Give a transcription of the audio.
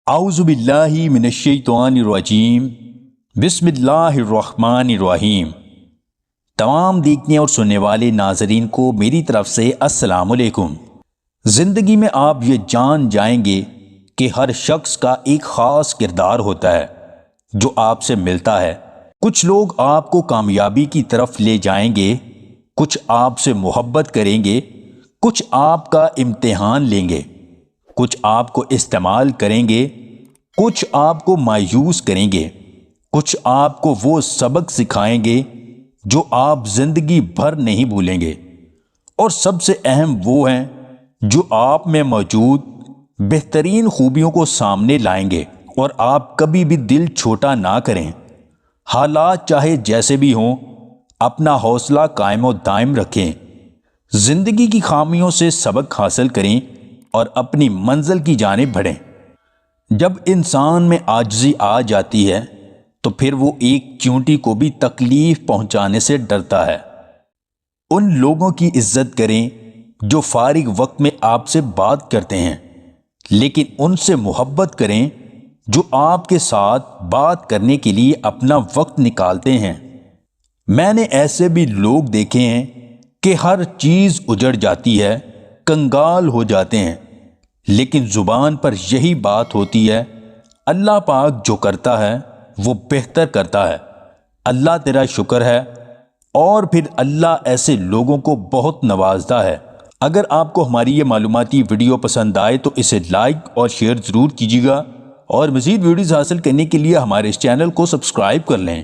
اعوذ باللہ من الشیطان الرجیم بسم اللہ الرحمن الرحیم۔ تمام دیکھنے اور سننے والے ناظرین کو میری طرف سے السلام علیکم۔ زندگی میں آپ یہ جان جائیں گے کہ ہر شخص کا ایک خاص کردار ہوتا ہے جو آپ سے ملتا ہے۔ کچھ لوگ آپ کو کامیابی کی طرف لے جائیں گے، کچھ آپ سے محبت کریں گے، کچھ آپ کا امتحان لیں گے، کچھ آپ کو استعمال کریں گے، کچھ آپ کو مایوس کریں گے، کچھ آپ کو وہ سبق سکھائیں گے جو آپ زندگی بھر نہیں بھولیں گے، اور سب سے اہم وہ ہیں جو آپ میں موجود بہترین خوبیوں کو سامنے لائیں گے۔ اور آپ کبھی بھی دل چھوٹا نہ کریں، حالات چاہے جیسے بھی ہوں، اپنا حوصلہ قائم و دائم رکھیں، زندگی کی خامیوں سے سبق حاصل کریں اور اپنی منزل کی جانب بڑھیں۔ جب انسان میں عاجزی آ جاتی ہے تو پھر وہ ایک چیونٹی کو بھی تکلیف پہنچانے سے ڈرتا ہے۔ ان لوگوں کی عزت کریں جو فارغ وقت میں آپ سے بات کرتے ہیں، لیکن ان سے محبت کریں جو آپ کے ساتھ بات کرنے کے لیے اپنا وقت نکالتے ہیں۔ میں نے ایسے بھی لوگ دیکھے ہیں کہ ہر چیز اجڑ جاتی ہے، کنگال ہو جاتے ہیں، لیکن زبان پر یہی بات ہوتی ہے، اللہ پاک جو کرتا ہے وہ بہتر کرتا ہے، اللہ تیرا شکر ہے۔ اور پھر اللہ ایسے لوگوں کو بہت نوازتا ہے۔ اگر آپ کو ہماری یہ معلوماتی ویڈیو پسند آئے تو اسے لائک اور شیئر ضرور کیجیے گا، اور مزید ویڈیوز حاصل کرنے کے لیے ہمارے اس چینل کو سبسکرائب کر لیں۔